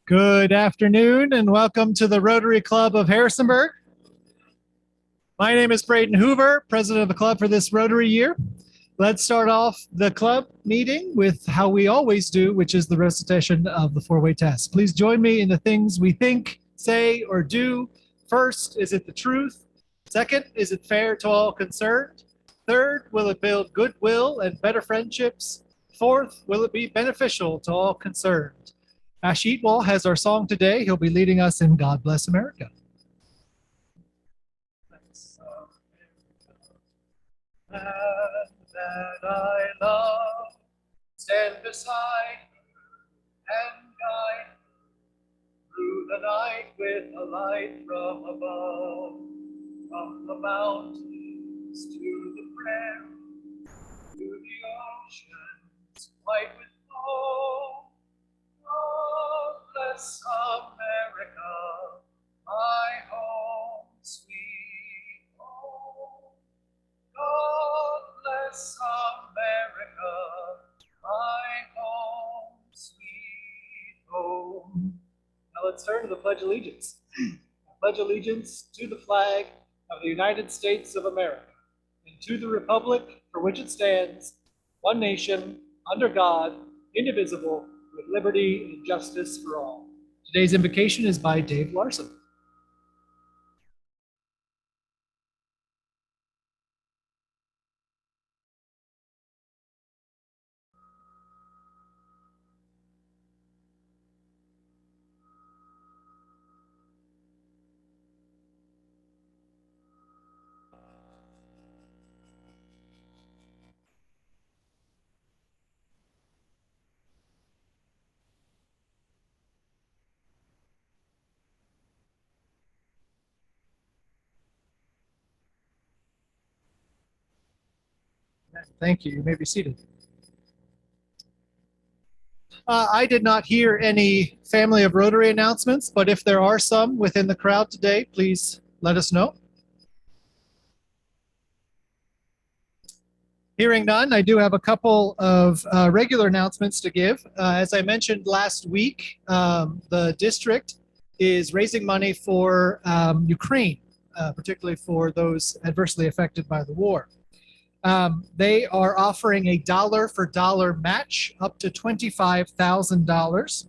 Good afternoon and welcome to the Rotary Club of Harrisonburg. My name is Braden Hoover, president of the club for this Rotary year. Let's start off the club meeting with how we always do, which is the recitation of the four-way test. Please join me in the things we think, say, or do. First, is it the truth? Second, is it fair to all concerned? Third, will it build goodwill and better friendships? Fourth, will it be beneficial to all concerned? Ash Eatwall has our song today. He'll be leading us in God Bless America. That I love, stand beside and guide through the night with a light from above, from the mountains to the prairie, to the oceans white with foam. God bless America, my home, sweet home. God bless America, my home, sweet home. Now let's turn to the Pledge of Allegiance. I pledge allegiance to the flag of the United States of America and to the republic for which it stands, one nation, under God, indivisible, with liberty and justice for all. Today's invocation is by Dave Larson. Thank you. You may be seated. I did not hear any family of Rotary announcements, but if there are some within the crowd today, please let us know. Hearing none, I do have a couple of regular announcements to give. As I mentioned last week, the district is raising money for Ukraine, particularly for those adversely affected by the war. They are offering a dollar for dollar match up to $25,000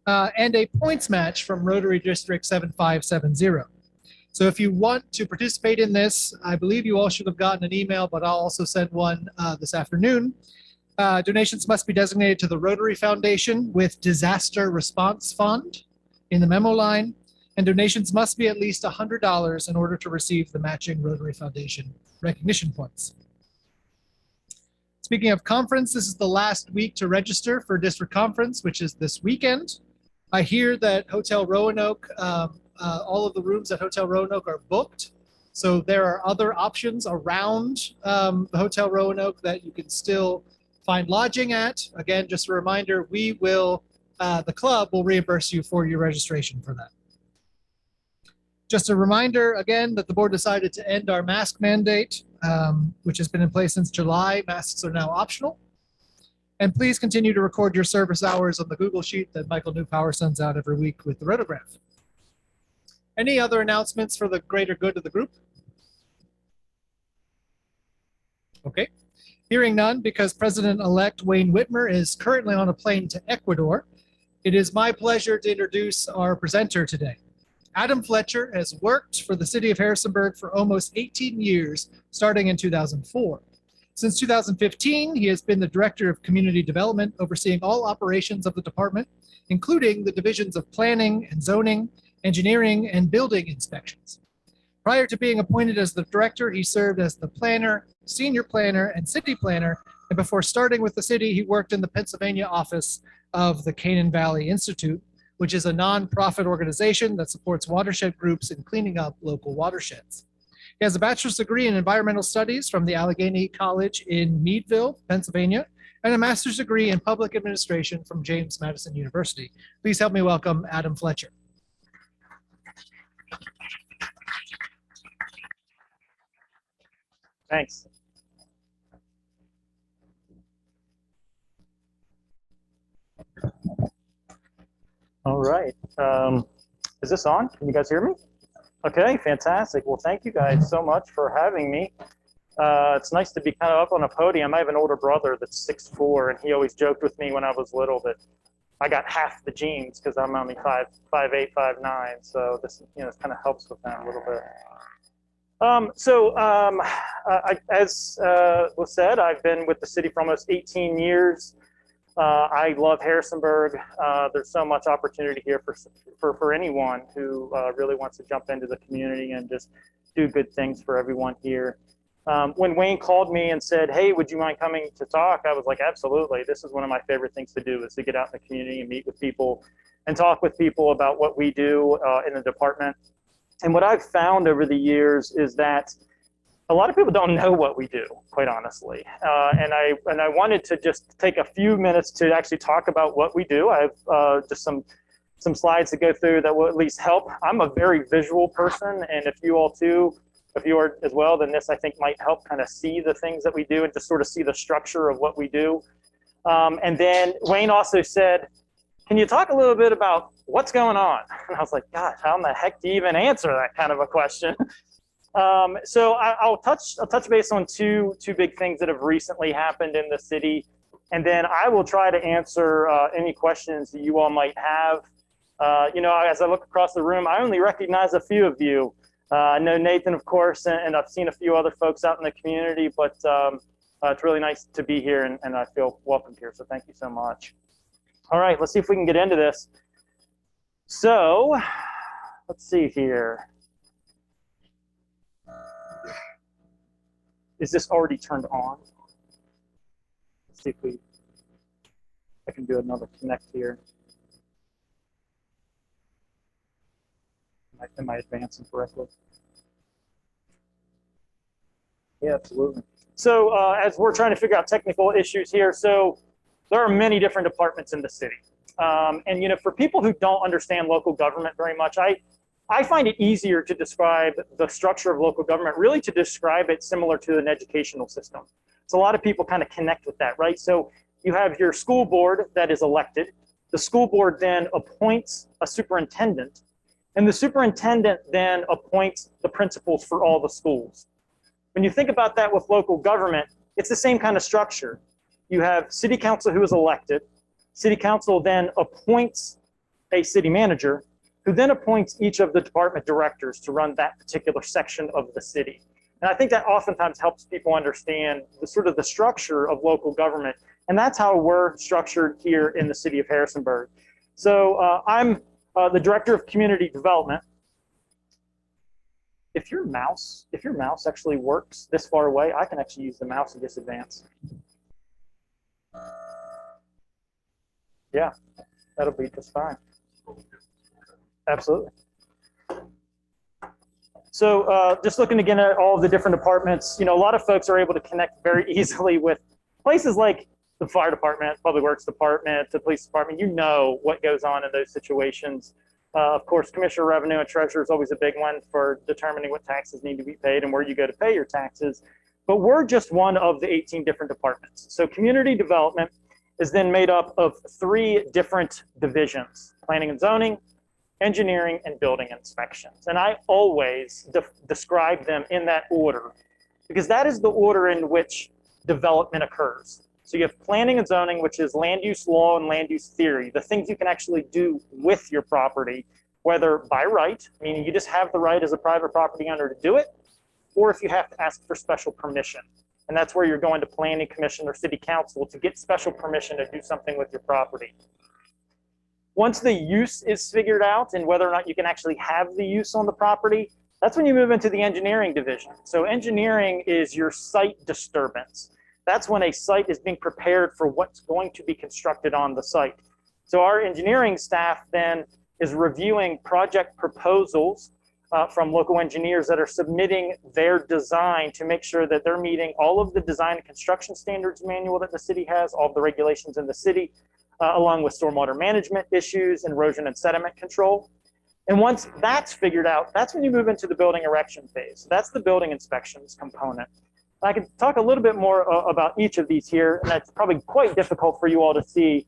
and a points match from Rotary District 7570. So if you want to participate in this, I believe you all should have gotten an email, but I'll also send one this afternoon. Donations must be designated to the Rotary Foundation with Disaster Response Fund in the memo line, and donations must be at least $100 in order to receive the matching Rotary Foundation recognition points. Speaking of conference, this is the last week to register for district conference, which is this weekend. I hear that Hotel Roanoke, all of the rooms at Hotel Roanoke are booked. So there are other options around the Hotel Roanoke that you can still find lodging at. Again, just a reminder, we will, the club will reimburse you for your registration for that. Just a reminder, again, that the board decided to end our mask mandate, which has been in place since July. Masks are now optional. And please continue to record your service hours on the Google Sheet that Michael Newpower sends out every week with the rotograph. Any other announcements for the greater good of the group? Okay. Hearing none, because President-elect Wayne Whitmer is currently on a plane to Ecuador, it is my pleasure to introduce our presenter today. Adam Fletcher has worked for the city of Harrisonburg for almost 18 years, starting in 2004. Since 2015, he has been the Director of Community Development, overseeing all operations of the department, including the divisions of planning and zoning, engineering, and building inspections. Prior to being appointed as the director, he served as the planner, senior planner, and city planner, and before starting with the city, he worked in the Pennsylvania office of the Canaan Valley Institute, which is a nonprofit organization that supports watershed groups in cleaning up local watersheds. He has a bachelor's degree in environmental studies from the Allegheny College in Meadville, Pennsylvania, and a master's degree in public administration from James Madison University. Please help me welcome Adam Fletcher. Thanks. right. Is this on? Can you guys hear me? Okay, fantastic. Well, thank you guys so much for having me. It's nice to be kind of up on a podium. I have an older brother that's 6'4", and he always joked with me when I was little that I got half the genes because I'm only 5'8", 5'9". So this, this kind of helps with that a little bit. As was said, I've been with the city for almost 18 years. I love Harrisonburg. There's so much opportunity here for anyone who really wants to jump into the community and just do good things for everyone here. When Wayne called me and said, hey, would you mind coming to talk? I was like, absolutely. This is one of my favorite things to do, is to get out in the community and meet with people and talk with people about what we do in the department. And what I've found over the years is that a lot of people don't know what we do, quite honestly. And I wanted to just take a few minutes to actually talk about what we do. I have just some slides to go through that will at least help. I'm a very visual person, and if you all too, if you are as well, then this I think might help kind of see the things that we do and just sort of see the structure of what we do. And then Wayne also said, can you talk a little bit about what's going on? And I was like, gosh, how in the heck do you even answer that kind of a question? So I'll touch base on two big things that have recently happened in the city, and then I will try to answer any questions that you all might have. As I look across the room, I only recognize a few of you. I know Nathan, of course, and I've seen a few other folks out in the community, but it's really nice to be here, and I feel welcomed here, so thank you so much. All right, let's see if we can get into this. So let's see here. Is this already turned on? Let's see if I can do another connect here. Am I advancing correctly? Yeah, absolutely. So as we're trying to figure out technical issues here, so there are many different departments in the city. And for people who don't understand local government very much, I find it easier to describe the structure of local government, really to describe it similar to an educational system. So a lot of people kind of connect with that, right? So you have your school board that is elected. The school board then appoints a superintendent, and the superintendent then appoints the principals for all the schools. When you think about that with local government, it's the same kind of structure. You have city council who is elected. City council then appoints a city manager, who then appoints each of the department directors to run that particular section of the city. And I think that oftentimes helps people understand the sort of the structure of local government. And that's how we're structured here in the city of Harrisonburg. So I'm the director of community development. If your mouse actually works this far away, I can actually use the mouse and just advance. Yeah, that'll be just fine. Absolutely. So just looking again at all of the different departments, a lot of folks are able to connect very easily with places like the fire department, public works department, the police department. You know what goes on in those situations. Of course, commissioner revenue and treasurer is always a big one for determining what taxes need to be paid and where you go to pay your taxes. But we're just one of the 18 different departments. So community development is then made up of 3 different divisions: planning and zoning, engineering, and building inspections. And I always describe them in that order, because that is the order in which development occurs. So you have planning and zoning, which is land use law and land use theory, the things you can actually do with your property, whether by right, meaning you just have the right as a private property owner to do it, or if you have to ask for special permission. And that's where you're going to planning commission or city council to get special permission to do something with your property. Once the use is figured out and whether or not you can actually have the use on the property, that's when you move into the engineering division. So engineering is your site disturbance. That's when a site is being prepared for what's going to be constructed on the site. So our engineering staff then is reviewing project proposals from local engineers that are submitting their design to make sure that they're meeting all of the design and construction standards manual that the city has, all of the regulations in the city, along with stormwater management issues, erosion and sediment control. And once that's figured out, that's when you move into the building erection phase. That's the building inspections component. I can talk a little bit more about each of these here, and that's probably quite difficult for you all to see.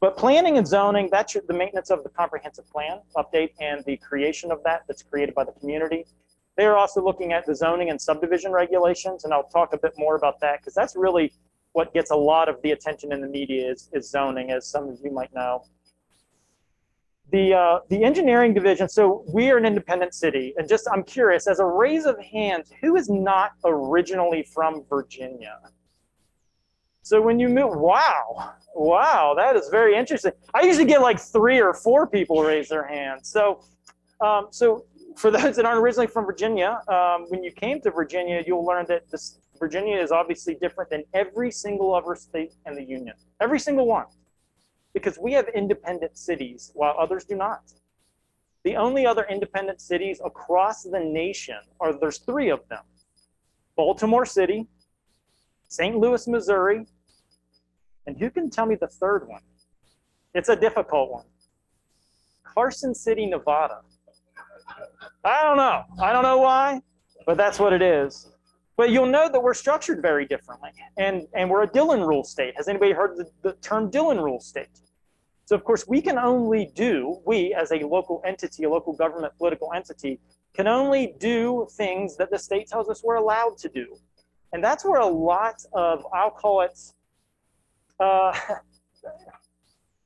But planning and zoning, that's the maintenance of the comprehensive plan update and the creation of that's created by the community. They are also looking at the zoning and subdivision regulations, and I'll talk a bit more about that because that's really what gets a lot of the attention in the media is zoning, as some of you might know. The engineering division, so we are an independent city, and just I'm curious, as a raise of hands, who is not originally from Virginia? So when you move, wow, that is very interesting. I usually get like 3 or 4 people raise their hands. So, so for those that aren't originally from Virginia, when you came to Virginia, you'll learn that Virginia is obviously different than every single other state in the Union, every single one, because we have independent cities while others do not. The only other independent cities across the nation there's 3 of them: Baltimore City, St. Louis, Missouri, and who can tell me the third one? It's a difficult one. Carson City, Nevada. I don't know why, but that's what it is. But you'll know that we're structured very differently, and we're a Dillon rule state. Has anybody heard the term Dillon rule state? So of course we can only we as a local entity, a local government political entity, can only do things that the state tells us we're allowed to do. And that's where a lot of, I'll call it,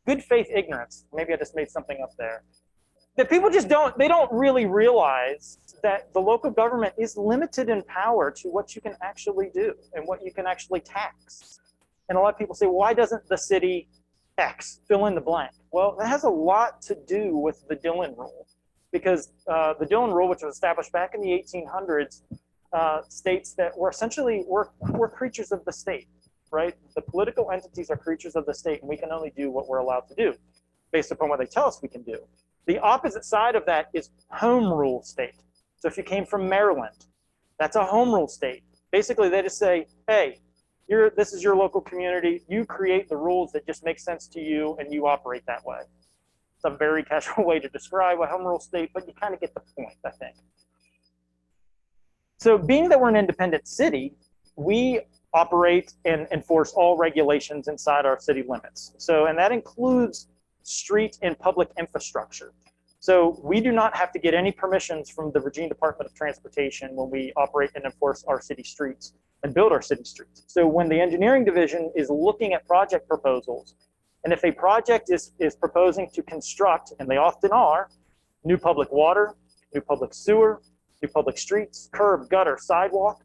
good faith ignorance. Maybe I just made something up there. That people just don't really realize that the local government is limited in power to what you can actually do and what you can actually tax. And a lot of people say, why doesn't the city X fill in the blank? Well, that has a lot to do with the Dillon rule, because the Dillon rule, which was established back in the 1800s, states that we're creatures of the state, right? The political entities are creatures of the state, and we can only do what we're allowed to do based upon what they tell us we can do. The opposite side of that is home rule state. So if you came from Maryland, that's a home rule state. Basically, they just say, hey, this is your local community. You create the rules that just make sense to you, and you operate that way. It's a very casual way to describe a home rule state, but you kind of get the point, I think. So being that we're an independent city, we operate and enforce all regulations inside our city limits. So, and that includes street and public infrastructure. So we do not have to get any permissions from the Virginia Department of Transportation when we operate and enforce our city streets and build our city streets. So when the engineering division is looking at project proposals, and if a project is proposing to construct, and they often are, new public water, new public sewer, new public streets, curb, gutter, sidewalk,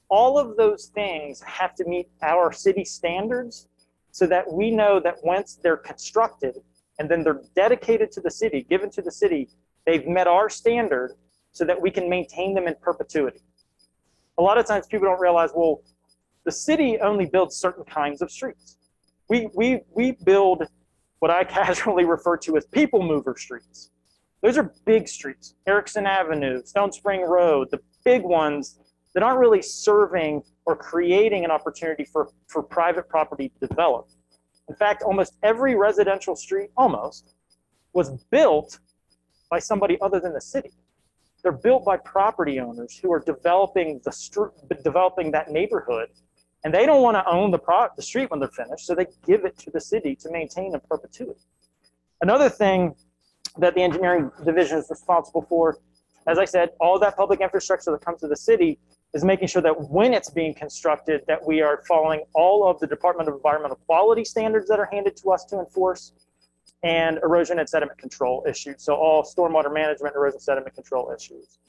all of those things have to meet our city standards so that we know that once they're constructed and then they're dedicated to the city, given to the city, they've met our standard so that we can maintain them in perpetuity. A lot of times people don't realize, well, the city only builds certain kinds of streets. We build what I casually refer to as people mover streets. Those are big streets, Erickson Avenue, Stone Spring Road, the big ones that aren't really serving or creating an opportunity for private property to develop. In fact, almost every residential street, was built by somebody other than the city. They're built by property owners who are developing that neighborhood, and they don't want to own the street when they're finished, so they give it to the city to maintain in perpetuity. Another thing that the engineering division is responsible for, as I said, all of that public infrastructure that comes to the city is making sure that when it's being constructed, that we are following all of the Department of Environmental Quality standards that are handed to us to enforce, and erosion and sediment control issues. So all stormwater management, erosion sediment control issues.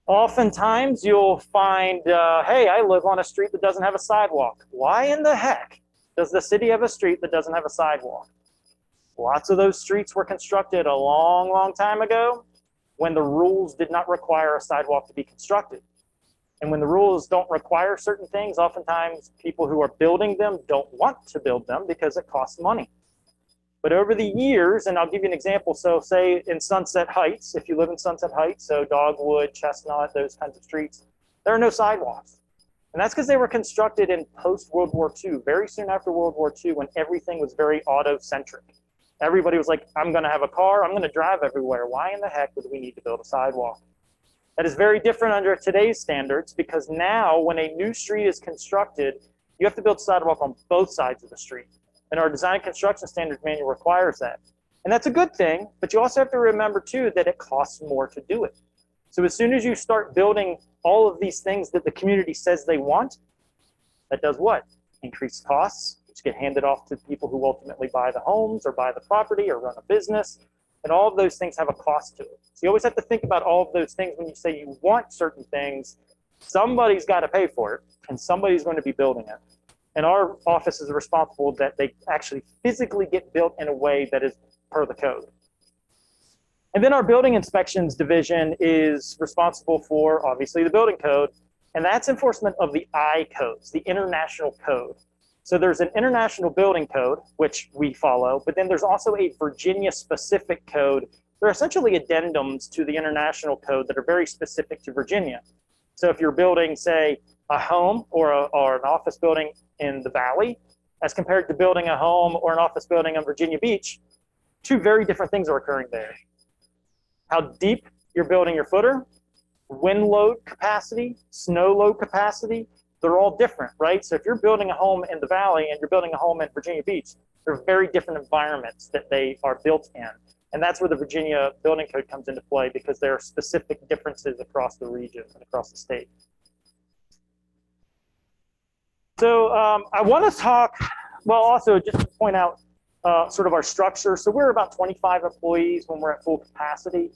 Oftentimes you'll find, hey, I live on a street that doesn't have a sidewalk. Why in the heck does the city have a street that doesn't have a sidewalk? Lots of those streets were constructed a long, long time ago when the rules did not require a sidewalk to be constructed. And when the rules don't require certain things, oftentimes people who are building them don't want to build them because it costs money. But over the years, and I'll give you an example. So say in Sunset Heights, if you live in Sunset Heights, so Dogwood, Chestnut, those kinds of streets, there are no sidewalks. And that's because they were constructed in post-World War II, very soon after World War II, when everything was very auto-centric. Everybody was like, I'm going to have a car, I'm going to drive everywhere. Why in the heck would we need to build a sidewalk? That is very different under today's standards, because now when a new street is constructed, you have to build sidewalk on both sides of the street. And our design and construction standards manual requires that. And that's a good thing, but you also have to remember too that it costs more to do it. So as soon as you start building all of these things that the community says they want, that does what? Increase costs, which get handed off to people who ultimately buy the homes or buy the property or run a business. And all of those things have a cost to it. So you always have to think about all of those things when you say you want certain things. Somebody's got to pay for it, and somebody's going to be building it. And our office is responsible that they actually physically get built in a way that is per the code. And then our building inspections division is responsible for, obviously, the building code, and that's enforcement of the I codes, the international code. So there's an international building code, which we follow, but then there's also a Virginia-specific code. They're essentially addendums to the international code that are very specific to Virginia. So if you're building, say, a home or an office building in the Valley, as compared to building a home or an office building on Virginia Beach, two very different things are occurring there. How deep you're building your footer, wind load capacity, snow load capacity, they're all different, right? So if you're building a home in the Valley and you're building a home in Virginia Beach, they're very different environments that they are built in. And that's where the Virginia Building Code comes into play, because there are specific differences across the region and across the state. So I want to talk, well, also just to point out sort of our structure. So we're about 25 employees when we're at full capacity.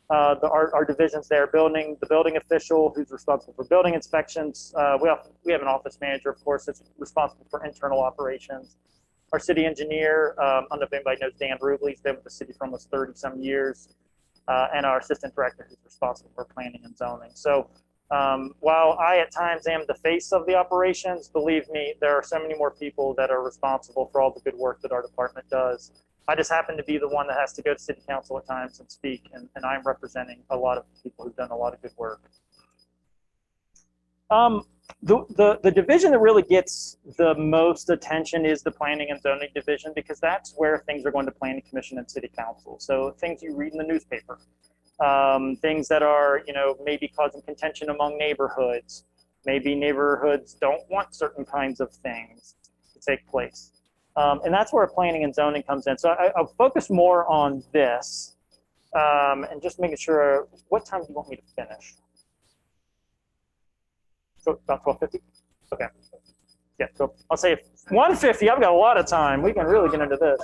Our divisions there, the building official who's responsible for building inspections. We have an office manager, of course, that's responsible for internal operations. Our city engineer, I don't know if anybody knows Dan Rubley, he's been with the city for almost 30 some years. And our assistant director who's responsible for planning and zoning. So while I at times am the face of the operations, believe me, there are so many more people that are responsible for all the good work that our department does. I just happen to be the one that has to go to city council at times and speak, and I'm representing a lot of people who've done a lot of good work. The division that really gets the most attention is the planning and zoning division, because that's where things are going to planning commission and city council. So things you read in the newspaper, things that are, maybe causing contention among neighborhoods. Maybe neighborhoods don't want certain kinds of things to take place. And that's where planning and zoning comes in. So I'll focus more on this and just making sure, what time do you want me to finish? So about 12:50? Okay. Yeah, so I'll say 1:50, I've got a lot of time. We can really get into this.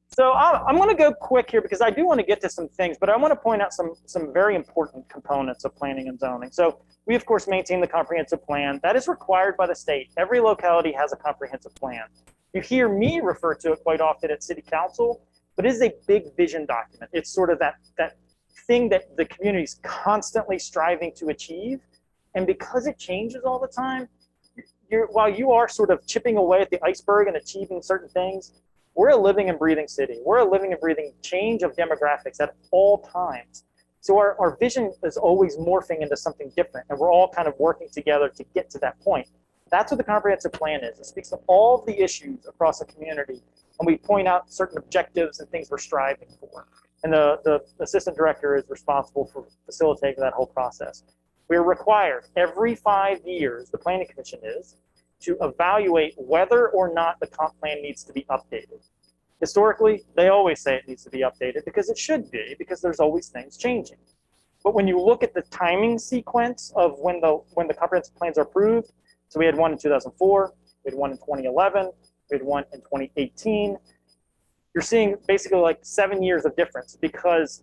So I'm going to go quick here because I do want to get to some things, but I want to point out some very important components of planning and zoning. So we, of course, maintain the comprehensive plan. That is required by the state. Every locality has a comprehensive plan. You hear me refer to it quite often at city council, but it is a big vision document. It's sort of that thing that the community is constantly striving to achieve. And because it changes all the time, while you are sort of chipping away at the iceberg and achieving certain things, we're a living and breathing city. We're a living and breathing change of demographics at all times. So our vision is always morphing into something different, and we're all kind of working together to get to that point. That's what the comprehensive plan is. It speaks of all of the issues across the community, and we point out certain objectives and things we're striving for. And the assistant director is responsible for facilitating that whole process. We're required every 5 years, the planning commission is, to evaluate whether or not the comp plan needs to be updated. Historically, they always say it needs to be updated because it should be, because there's always things changing. But when you look at the timing sequence of when the comprehensive plans are approved, so we had one in 2004, we had one in 2011, we had one in 2018, you're seeing basically like 7 years of difference, because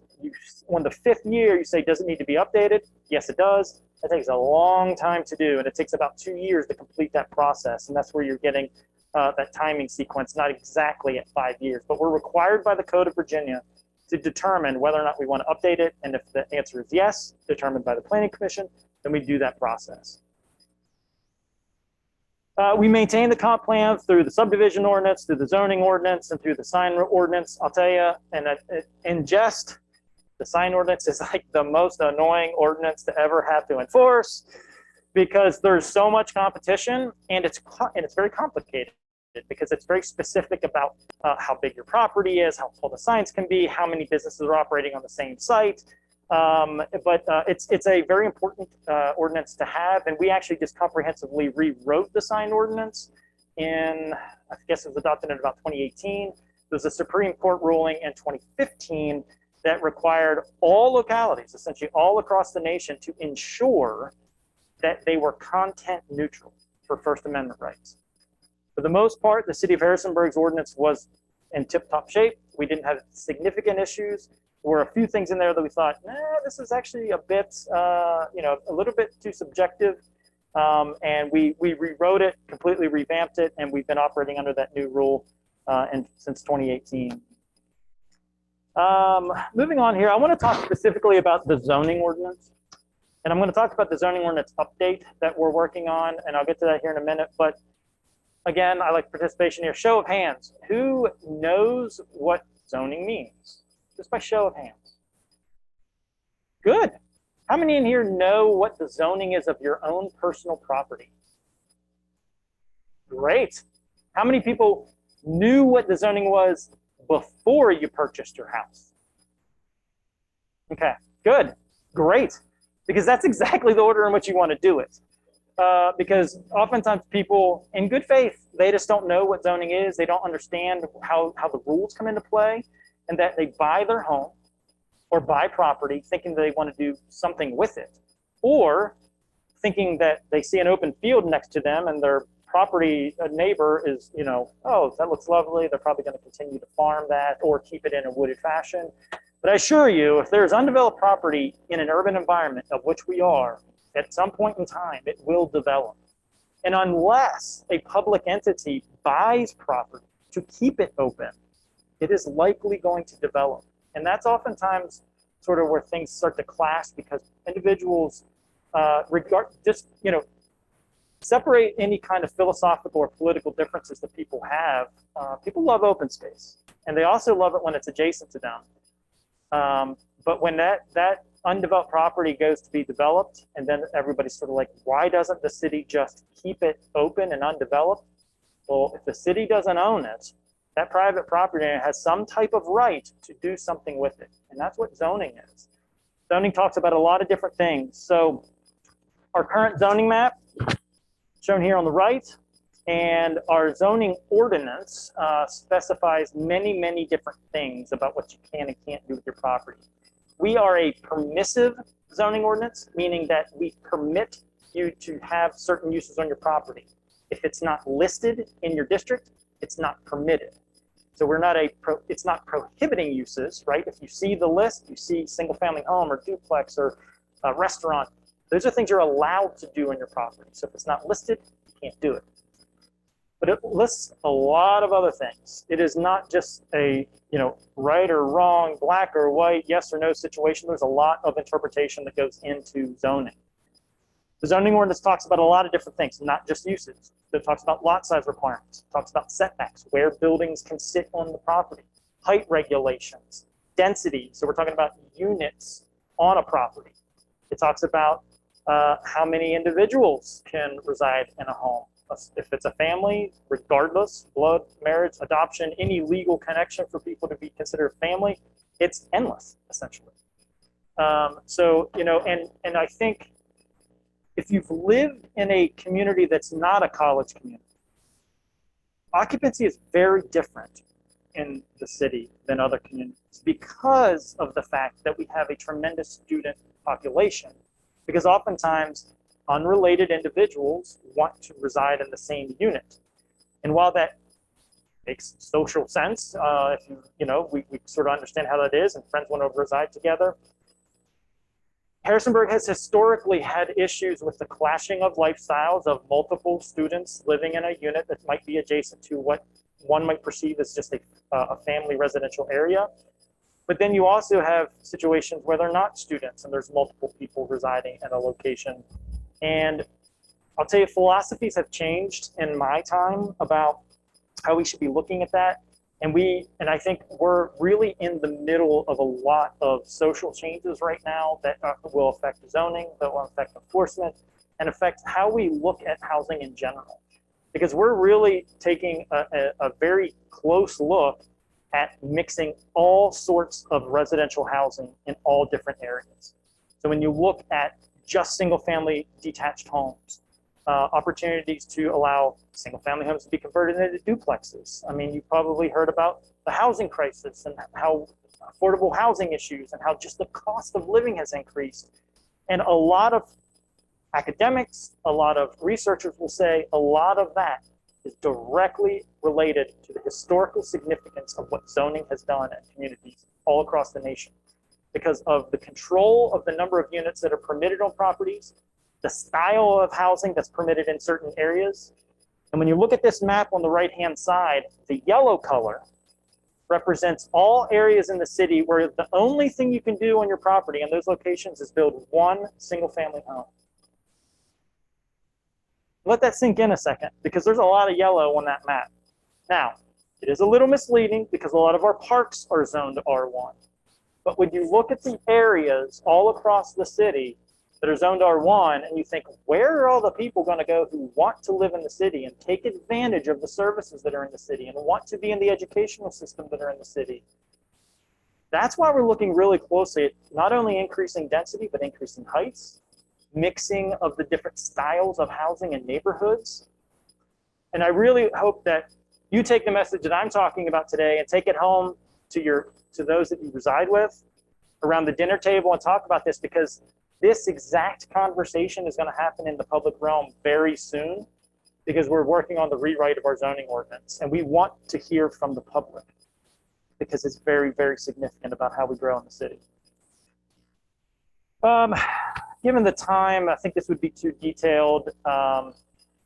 when the 5th year you say, does it need to be updated? Yes, it does. That takes a long time to do, and it takes about 2 years to complete that process. And that's where you're getting that timing sequence, not exactly at 5 years, but we're required by the Code of Virginia to determine whether or not we want to update it. And if the answer is yes, determined by the Planning Commission, then we do that process. We maintain the comp plan through the subdivision ordinance, through the zoning ordinance, and through the sign ordinance. I'll tell you, and in jest, the sign ordinance is like the most annoying ordinance to ever have to enforce, because there's so much competition, and it's very complicated because it's very specific about how big your property is, how tall the signs can be, how many businesses are operating on the same site. But it's a very important ordinance to have, and we actually just comprehensively rewrote the sign ordinance in, I guess it was adopted in about 2018. There was a Supreme Court ruling in 2015 that required all localities, essentially all across the nation, to ensure that they were content neutral for First Amendment rights. For the most part, the city of Harrisonburg's ordinance was in tip-top shape. We didn't have significant issues. There were a few things in there that we thought, this is actually a bit, a little bit too subjective. And we rewrote it, completely revamped it, and we've been operating under that new rule since 2018. Moving on here, I want to talk specifically about the zoning ordinance. And I'm going to talk about the zoning ordinance update that we're working on, and I'll get to that here in a minute. But again, I like participation here. Show of hands. Who knows what zoning means? Just by show of hands. Good. How many in here know what the zoning is of your own personal property? Great. How many people knew what the zoning was before you purchased your house? Okay, good, great. Because that's exactly the order in which you want to do it. Because oftentimes people, in good faith, they just don't know what zoning is. They don't understand how the rules come into play, and that they buy their home or buy property thinking they want to do something with it, or thinking that they see an open field next to them and their property neighbor is, oh, that looks lovely. They're probably going to continue to farm that or keep it in a wooded fashion. But I assure you, if there's undeveloped property in an urban environment, of which we are, at some point in time, it will develop. And unless a public entity buys property to keep it open, it is likely going to develop. And that's oftentimes sort of where things start to clash, because individuals separate any kind of philosophical or political differences that people have. People love open space, and they also love it when it's adjacent to them. But when that undeveloped property goes to be developed, and then everybody's sort of like, why doesn't the city just keep it open and undeveloped? Well, if the city doesn't own it, that private property has some type of right to do something with it. And that's what zoning is. Zoning talks about a lot of different things. So our current zoning map, shown here on the right, and our zoning ordinance specifies many, many different things about what you can and can't do with your property. We are a permissive zoning ordinance, meaning that we permit you to have certain uses on your property. If it's not listed in your district, it's not permitted. So we're not it's not prohibiting uses, right? If you see the list, you see single family home or duplex or a restaurant, those are things you're allowed to do on your property. So if it's not listed, you can't do it. But it lists a lot of other things. It is not just a right or wrong, black or white, yes or no situation. There's a lot of interpretation that goes into zoning. The zoning ordinance talks about a lot of different things, not just uses. It talks about lot size requirements, it talks about setbacks, where buildings can sit on the property, height regulations, density. So we're talking about units on a property. It talks about how many individuals can reside in a home. If it's a family, regardless, blood, marriage, adoption, any legal connection for people to be considered family, it's endless, essentially. And I think if you've lived in a community that's not a college community, occupancy is very different in the city than other communities because of the fact that we have a tremendous student population. Because oftentimes, unrelated individuals want to reside in the same unit. And while that makes social sense, we sort of understand how that is, and friends want to reside together, Harrisonburg has historically had issues with the clashing of lifestyles of multiple students living in a unit that might be adjacent to what one might perceive as just a family residential area. But then you also have situations where they're not students and there's multiple people residing in a location. And I'll tell you, philosophies have changed in my time about how we should be looking at that. And I think we're really in the middle of a lot of social changes right now that will affect zoning, that will affect enforcement, and affect how we look at housing in general. Because we're really taking a very close look at mixing all sorts of residential housing in all different areas. So when you look at just single family detached homes, opportunities to allow single-family homes to be converted into duplexes. I mean, you probably heard about the housing crisis and how affordable housing issues and how just the cost of living has increased. And a lot of academics, a lot of researchers will say a lot of that is directly related to the historical significance of what zoning has done in communities all across the nation, because of the control of the number of units that are permitted on properties, the style of housing that's permitted in certain areas. And when you look at this map on the right-hand side, the yellow color represents all areas in the city where the only thing you can do on your property in those locations is build one single-family home. Let that sink in a second, because there's a lot of yellow on that map. Now, it is a little misleading because a lot of our parks are zoned R1. But when you look at the areas all across the city that are zoned R1, and you think, where are all the people going to go who want to live in the city and take advantage of the services that are in the city and want to be in the educational system that are in the city? That's why we're looking really closely at not only increasing density, but increasing heights, mixing of the different styles of housing and neighborhoods. And I really hope that you take the message that I'm talking about today and take it home to those that you reside with around the dinner table and talk about this, because this exact conversation is going to happen in the public realm very soon, because we're working on the rewrite of our zoning ordinance. And we want to hear from the public because it's very, very significant about how we grow in the city. Given the time, I think this would be too detailed.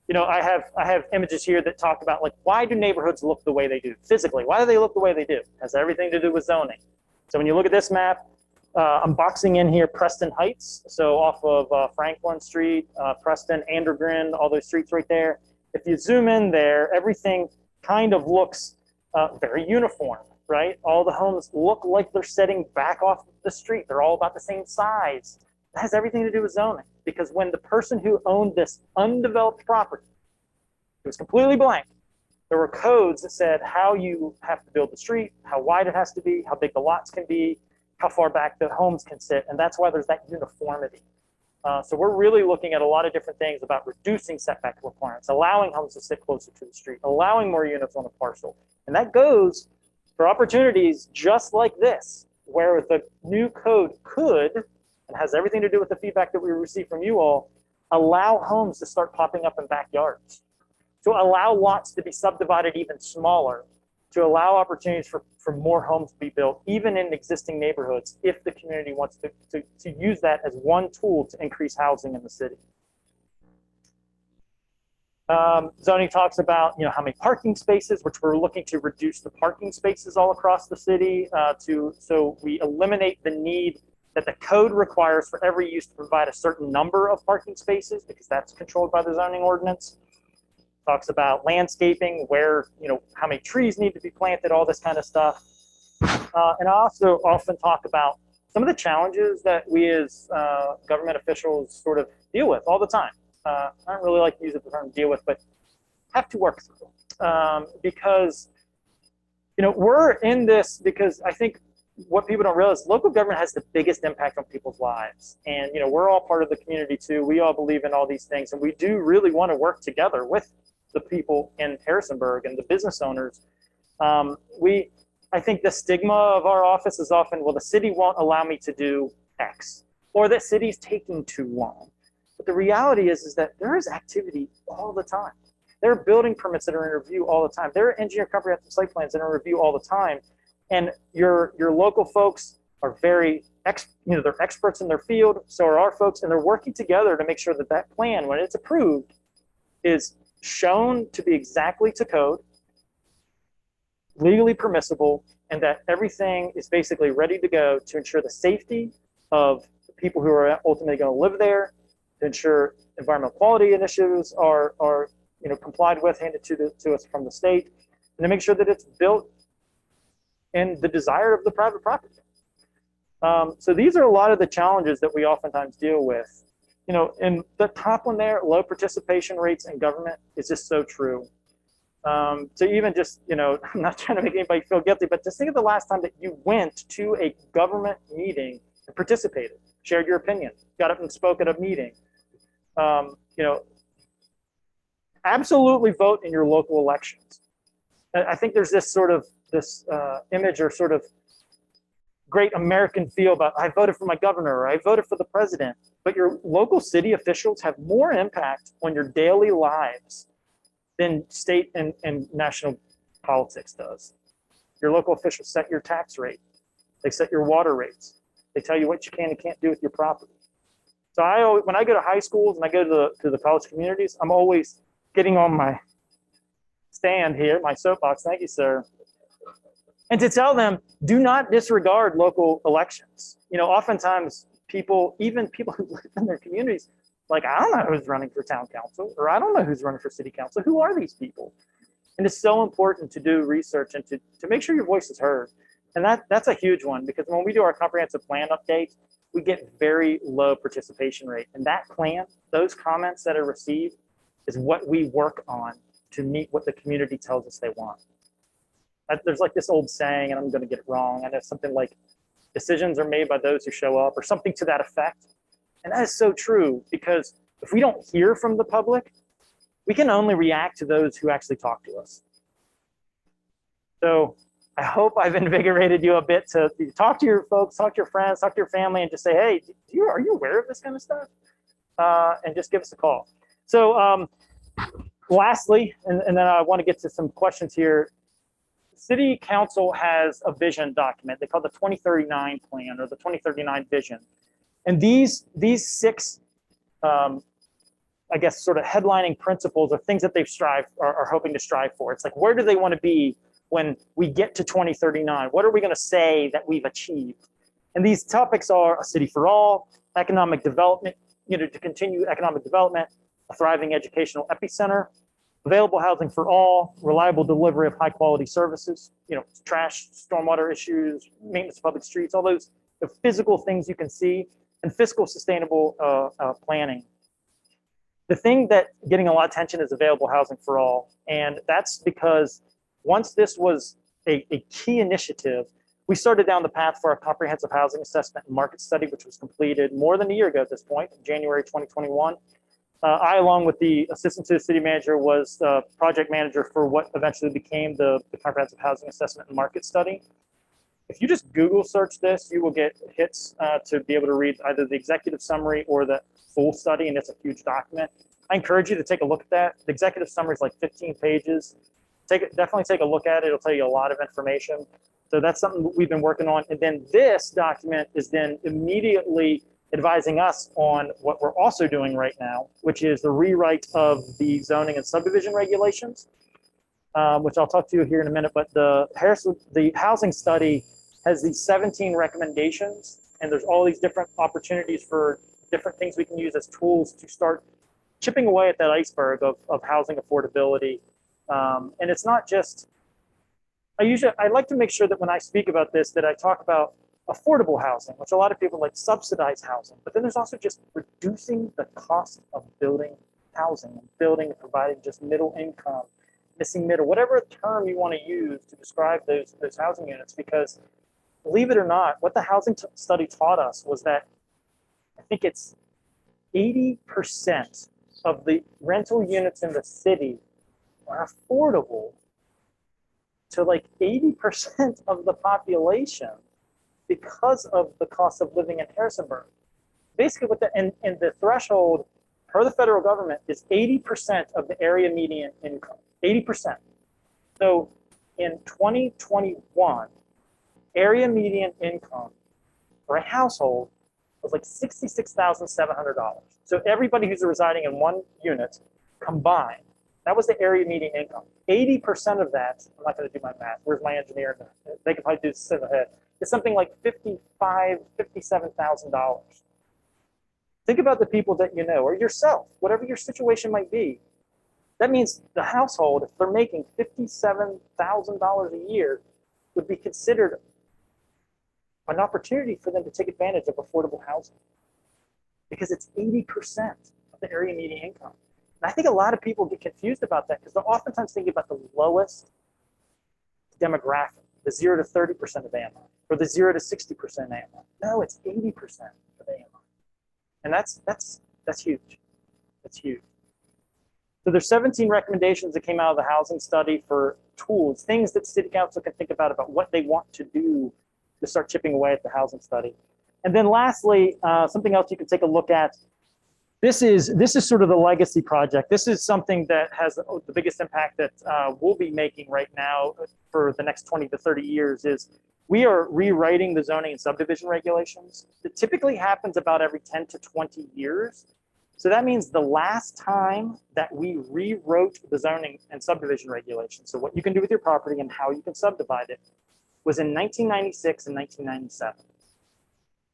You know, I have images here that talk about, like, why do neighborhoods look the way they do physically? Why do they look the way they do? It has everything to do with zoning. So when you look at this map, I'm boxing in here Preston Heights, so off of Franklin Street, Preston, Andergren, all those streets right there. If you zoom in there, everything kind of looks very uniform, right? All the homes look like they're setting back off the street. They're all about the same size. That has everything to do with zoning, because when the person who owned this undeveloped property, it was completely blank, there were codes that said how you have to build the street, how wide it has to be, how big the lots can be, how far back the homes can sit, and that's why there's that uniformity. So we're really looking at a lot of different things about reducing setback requirements, allowing homes to sit closer to the street, allowing more units on a parcel. And that goes for opportunities just like this, where the new code could, and has everything to do with the feedback that we received from you all, allow homes to start popping up in backyards, to allow lots to be subdivided even smaller, to allow opportunities for more homes to be built, even in existing neighborhoods, if the community wants to use that as one tool to increase housing in the city. Zoning talks about, you know, how many parking spaces, which we're looking to reduce the parking spaces all across the city so we eliminate the need that the code requires for every use to provide a certain number of parking spaces, because that's controlled by the zoning ordinance. Talks about landscaping, where, you know, how many trees need to be planted, all this kind of stuff. And I also often talk about some of the challenges that we as government officials sort of deal with all the time. I don't really like to use the term deal with, but have to work through. Because, you know, we're in this because I think what people don't realize, local government has the biggest impact on people's lives. And, you know, we're all part of the community too. We all believe in all these things, and we do really want to work together with the people in Harrisonburg and the business owners. I think the stigma of our office is often, well, the city won't allow me to do X, or the city's taking too long. But the reality is that there is activity all the time. There are building permits that are in review all the time. There are engineer comprehensive site plans that are in review all the time. And your local folks are very, they're experts in their field, so are our folks, and they're working together to make sure that that plan, when it's approved, is shown to be exactly to code, legally permissible, and that everything is basically ready to go to ensure the safety of the people who are ultimately going to live there, to ensure environmental quality initiatives are complied with, handed to us from the state, and to make sure that it's built in the desire of the private property. So these are a lot of the challenges that we oftentimes deal with. You know, and the top one there, low participation rates in government, is just so true. So even just, you know, I'm not trying to make anybody feel guilty, but just think of the last time that you went to a government meeting and participated, shared your opinion, got up and spoke at a meeting. You know, absolutely vote in your local elections. I think there's this sort of image or sort of great American feel about I voted for my governor or I voted for the president, but your local city officials have more impact on your daily lives than state and national politics does. Your local officials set your tax rate. They set your water rates. They tell you what you can and can't do with your property. So when I go to high schools and I go to the college communities, I'm always getting on my stand here, my soapbox, thank you, sir, and to tell them, do not disregard local elections. You know, oftentimes people, even people who live in their communities, like, I don't know who's running for town council, or I don't know who's running for city council. Who are these people? And it's so important to do research and to make sure your voice is heard. And that's a huge one, because when we do our comprehensive plan update, we get very low participation rate. And that plan, those comments that are received, is what we work on to meet what the community tells us they want. There's like this old saying, and I'm going to get it wrong. I know something like decisions are made by those who show up, or something to that effect. And that is so true, because if we don't hear from the public, we can only react to those who actually talk to us. So I hope I've invigorated you a bit to talk to your folks, talk to your friends, talk to your family, and just say, hey, are you aware of this kind of stuff? And just give us a call. So lastly, and then I want to get to some questions here. City Council has a vision document. They call it the 2039 plan, or the 2039 vision. And these six, I guess, sort of headlining principles are things that they've are hoping to strive for. It's like, where do they want to be when we get to 2039? What are we going to say that we've achieved? And these topics are a city for all, economic development, to continue economic development, a thriving educational epicenter, available housing for all, reliable delivery of high quality services, trash, stormwater issues, maintenance of public streets, all those the physical things you can see, and fiscal sustainable planning. The thing that getting a lot of attention is available housing for all. And that's because once this was a key initiative, we started down the path for our comprehensive housing assessment and market study, which was completed more than a year ago at this point, January 2021. I, along with the assistant to the city manager, was the project manager for what eventually became the comprehensive housing assessment and market study. If you just Google search this, you will get hits to be able to read either the executive summary or the full study, and it's a huge document. I encourage you to take a look at that. The executive summary is like 15 pages. Definitely take a look at it. It'll tell you a lot of information. So that's something we've been working on. And then this document is then immediately advising us on what we're also doing right now, which is the rewrite of the zoning and subdivision regulations, which I'll talk to you here in a minute. But the housing study has these 17 recommendations, and there's all these different opportunities for different things we can use as tools to start chipping away at that iceberg of housing affordability. And it's not just, I like to make sure that when I speak about this, that I talk about affordable housing, which a lot of people like subsidized housing, but then there's also just reducing the cost of building housing and building and providing just middle income, missing middle, whatever term you want to use to describe those housing units. Because believe it or not, what the housing study taught us was that I think it's 80% of the rental units in the city are affordable to like 80% of the population because of the cost of living in Harrisonburg. Basically, what and the threshold per the federal government is 80% of the area median income, 80%. So in 2021, area median income for a household was like $66,700. So everybody who's residing in one unit combined, that was the area median income. 80% of that, I'm not going to do my math. Where's my engineer? They could probably do this in the head. It's something like $55,000, $57,000. Think about the people that you know, or yourself, whatever your situation might be. That means the household, if they're making $57,000 a year, would be considered an opportunity for them to take advantage of affordable housing, because it's 80% of the area median income. And I think a lot of people get confused about that because they're oftentimes thinking about the lowest demographic, the 0 to 30% of AMI, or the 0 to 60% AMI. No, it's 80% of AMI. And that's huge. That's huge. So there's 17 recommendations that came out of the housing study for tools, things that city council can think about what they want to do to start chipping away at the housing study. And then lastly, something else you can take a look at. This is sort of the legacy project. This is something that has the biggest impact that we'll be making right now for the next 20 to 30 years is we are rewriting the zoning and subdivision regulations. It typically happens about every 10 to 20 years. So that means the last time that we rewrote the zoning and subdivision regulations, so what you can do with your property and how you can subdivide it, was in 1996 and 1997.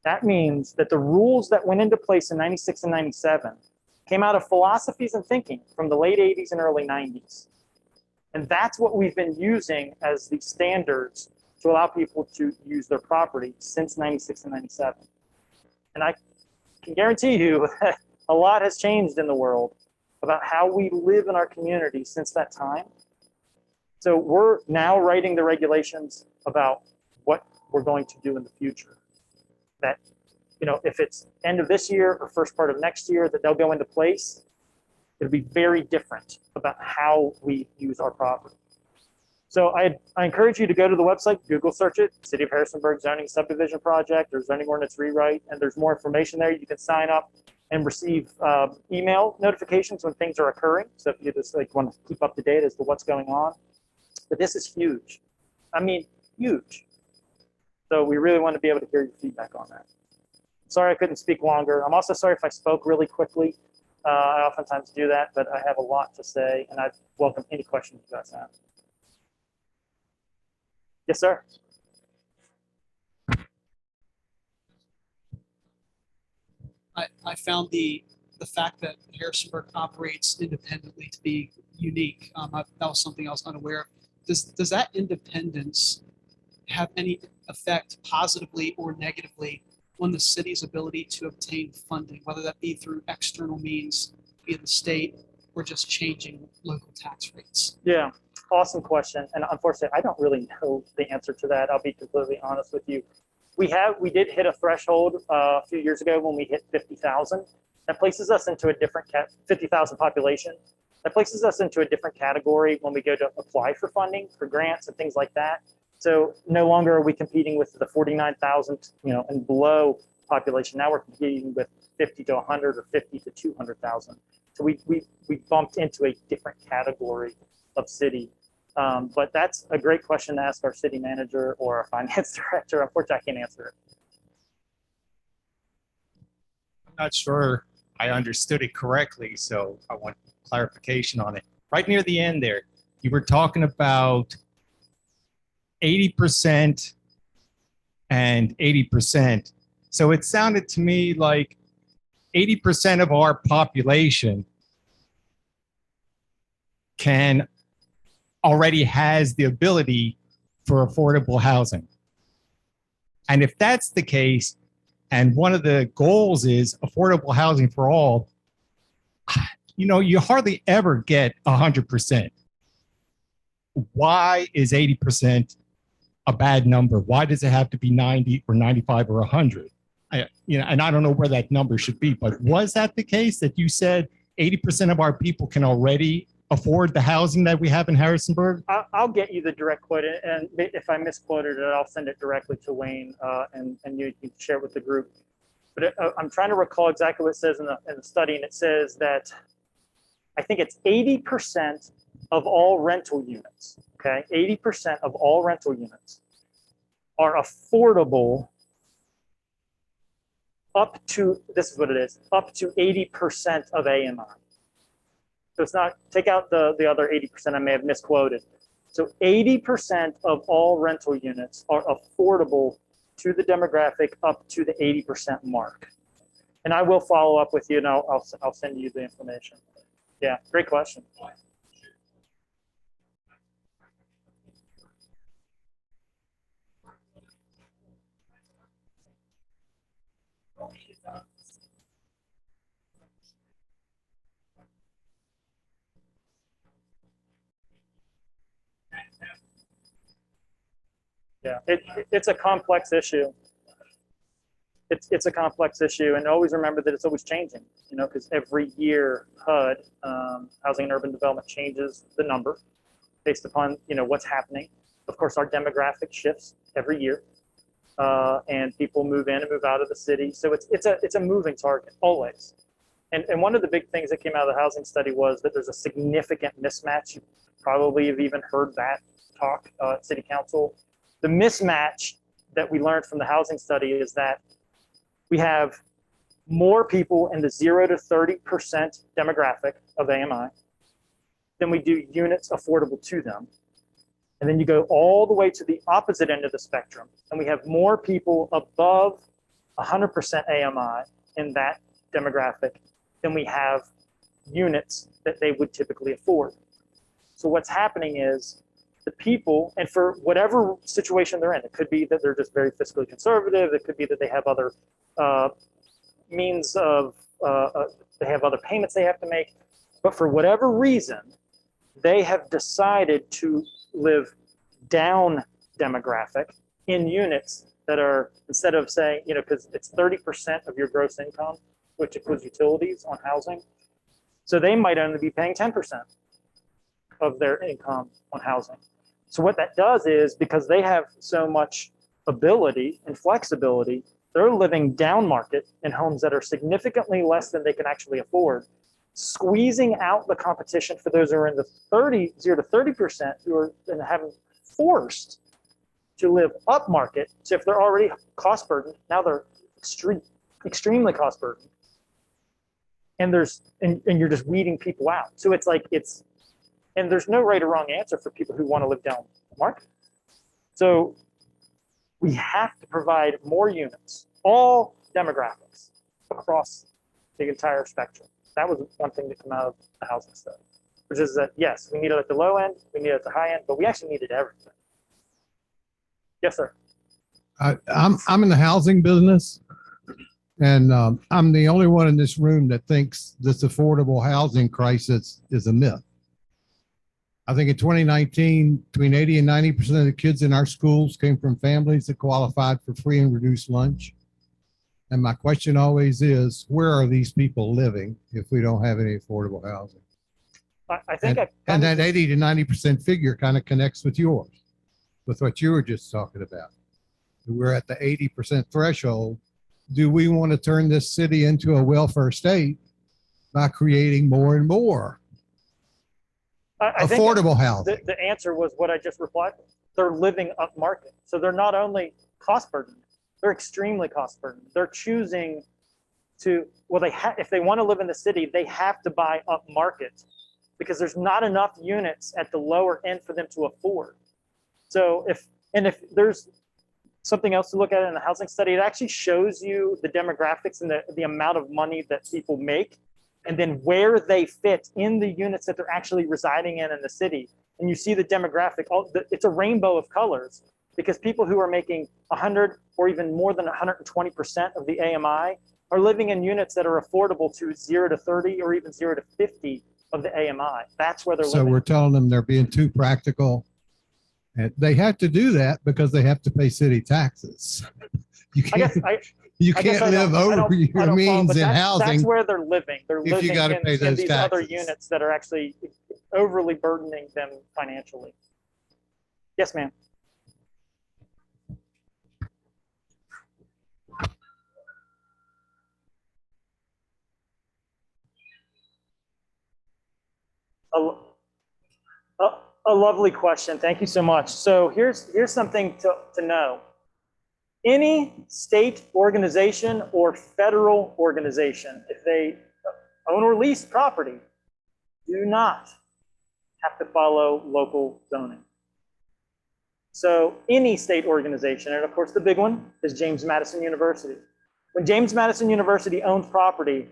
That means that the rules that went into place in 96 and 97 came out of philosophies and thinking from the late 80s and early 90s. And that's what we've been using as the standards to allow people to use their property since 96 and 97. And I can guarantee you that a lot has changed in the world about how we live in our community since that time. So we're now writing the regulations about what we're going to do in the future. That, you know, if it's end of this year or first part of next year that they'll go into place, it'll be very different about how we use our property. So I encourage you to go to the website, Google search it, City of Harrisonburg Zoning Subdivision Project or Zoning Ordinance Rewrite, and there's more information there. You can sign up and receive email notifications when things are occurring. So if you just like want to keep up to date as to what's going on. But this is huge. I mean, huge. So we really want to be able to hear your feedback on that. Sorry I couldn't speak longer. I'm also sorry if I spoke really quickly. I oftentimes do that, but I have a lot to say, and I welcome any questions you guys have. Yes, sir. I found the fact that Harrisonburg operates independently to be unique. That was something I was unaware of. Does that independence have any effect positively or negatively on the city's ability to obtain funding, whether that be through external means, via the state, or just changing local tax rates? Yeah, awesome question. And unfortunately, I don't really know the answer to that. I'll be completely honest with you. We did hit a threshold a few years ago when we hit 50,000. That places us into a different 50,000 population. That places us into a different category when we go to apply for funding, for grants and things like that. So no longer are we competing with the 49,000, you know, and below population. Now we're competing with 50 to 100 or 50 to 200,000. So we bumped into a different category of city. But that's a great question to ask our city manager or our finance director. Unfortunately, I can't answer it. I'm not sure I understood it correctly, so I want clarification on it. Right near the end there, you were talking about 80% and 80%. So it sounded to me like 80% of our population already has the ability for affordable housing. And if that's the case, and one of the goals is affordable housing for all, you know, you hardly ever get 100%. Why is 80% a bad number? Why does it have to be 90 or 95 or 100? You know, and I don't know where that number should be, but was that the case that you said 80% of our people can already afford the housing that we have in Harrisonburg? I'll get you the direct quote, and if I misquoted it, I'll send it directly to Wayne, and you can share it with the group. But I'm trying to recall exactly what it says in the study, and it says that I think it's 80% of all rental units, okay? 80% of all rental units are affordable up to, this is what it is, up to 80% of AMI. So it's not, take out the other 80%, I may have misquoted. So 80% of all rental units are affordable to the demographic up to the 80% mark. And I will follow up with you, and I'll send you the information. Yeah, great question. Yeah, it's a complex issue. it's a complex issue, and always remember that it's always changing, because every year HUD, Housing and Urban Development, changes the number based upon, what's happening. Of course, our demographic shifts every year, and people move in and move out of the city. So it's a moving target always. And one of the big things that came out of the housing study was that there's a significant mismatch. You probably have even heard that talk at City Council. The mismatch that we learned from the housing study is that we have more people in the 0 to 30% demographic of AMI than we do units affordable to them. And then you go all the way to the opposite end of the spectrum, and we have more people above 100% AMI in that demographic than we have units that they would typically afford. So what's happening is the people, and for whatever situation they're in, it could be that they're just very fiscally conservative, it could be that they have other means of, they have other payments they have to make, but for whatever reason, they have decided to live down demographic in units that are, instead of saying, because it's 30% of your gross income, which includes utilities on housing. So they might only be paying 10% of their income on housing. So what that does is, because they have so much ability and flexibility, they're living down market in homes that are significantly less than they can actually afford, squeezing out the competition for those who are in the 0 to 30% who are having forced to live up market. So if they're already cost burdened, now they're extremely cost burdened. And you're just weeding people out. So it's like, and there's no right or wrong answer for people who want to live down market. So we have to provide more units, all demographics across the entire spectrum. That was one thing that came out of the housing study, which is that, yes, we need it at the low end, we need it at the high end, but we actually needed everything. Yes, sir. I'm in the housing business, and I'm the only one in this room that thinks this affordable housing crisis is a myth. I think in 2019, between 80 and 90% of the kids in our schools came from families that qualified for free and reduced lunch. And my question always is, where are these people living if we don't have any affordable housing? I think and that 80 to 90% figure kind of connects with yours, with what you were just talking about. We're at the 80% threshold. Do we want to turn this city into a welfare state by creating more and more I affordable think housing? the answer was what I just replied. They're living up market. So they're not only cost burdened, they're extremely cost burdened. They're choosing to, well, if they want to live in the city, they have to buy up market because there's not enough units at the lower end for them to afford. So if there's something else to look at in the housing study, it actually shows you the demographics and the amount of money that people make, and then where they fit in the units that they're actually residing in the city. And you see the demographic, it's a rainbow of colors, because people who are making 100 or even more than 120% of the AMI are living in units that are affordable to 0 to 30 or even 0 to 50 of the AMI. That's where they're So living. we're telling them they're being too practical. And they have to do that because they have to pay city taxes. You can't live over your means in housing. That's where they're living. They're if you living gotta pay in those these other taxes. units that are actually overly burdening them financially. Yes, ma'am. A lovely question. Thank you so much. So here's something to know. Any state organization or federal organization, if they own or lease property, do not have to follow local zoning. So any state organization, and of course the big one is James Madison University. When James Madison University owns property,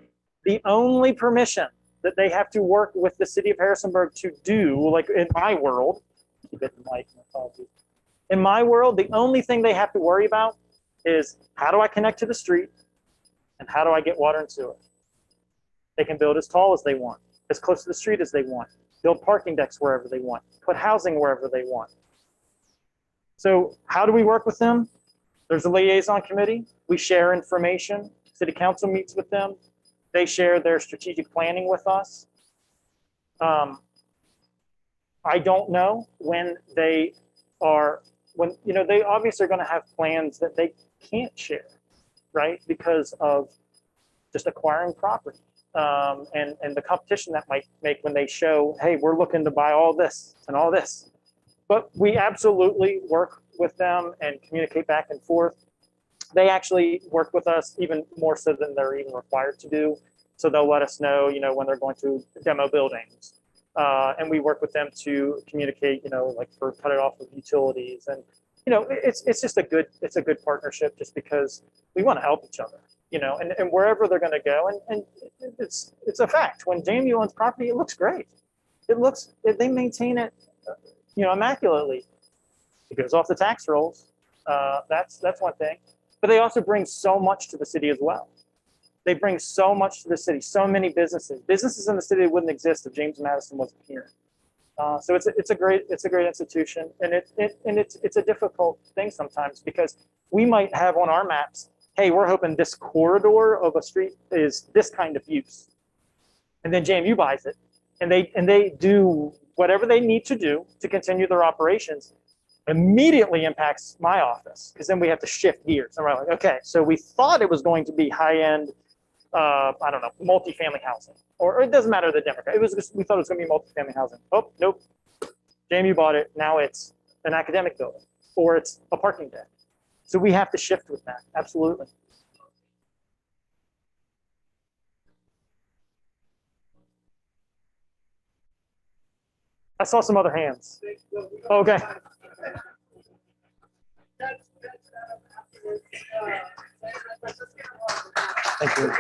the only permission that they have to work with the city of Harrisonburg to do, like in my world, keep it in the mic, apologies. In my world, the only thing they have to worry about is, how do I connect to the street and how do I get water and sewer? They can build as tall as they want, as close to the street as they want, build parking decks wherever they want, put housing wherever they want. So how do we work with them? There's a liaison committee. We share information. City council meets with them. They share their strategic planning with us. I don't know when they are, they obviously are going to have plans that they can't share, right? Because of just acquiring property and the competition that might make when they show, hey, we're looking to buy all this and all this. But we absolutely work with them and communicate back and forth. They actually work with us even more so than they're even required to do. So they'll let us know, when they're going to demo buildings. And we work with them to communicate, like for cut it off of utilities. And, it's just a good partnership just because we want to help each other, and wherever they're going to go. And it's a fact. When JMU owns property, it looks great. They maintain it, immaculately. It goes off the tax rolls. That's one thing. But they also bring so much to the city as well. They bring so much to the city, so many businesses in the city that wouldn't exist if James Madison wasn't here. So it's a great institution, and it's a difficult thing sometimes because we might have on our maps, hey, we're hoping this corridor of a street is this kind of use, and then JMU buys it, and they do whatever they need to do to continue their operations. Immediately impacts my office because then we have to shift gears, and we're like, okay, so we thought it was going to be high end. I don't know, multifamily housing, or it doesn't matter the demographic. We thought it was going to be multifamily housing. Oh, nope. JMU bought it. Now it's an academic building, or it's a parking deck. So we have to shift with that. Absolutely. I saw some other hands. Okay. Thank you.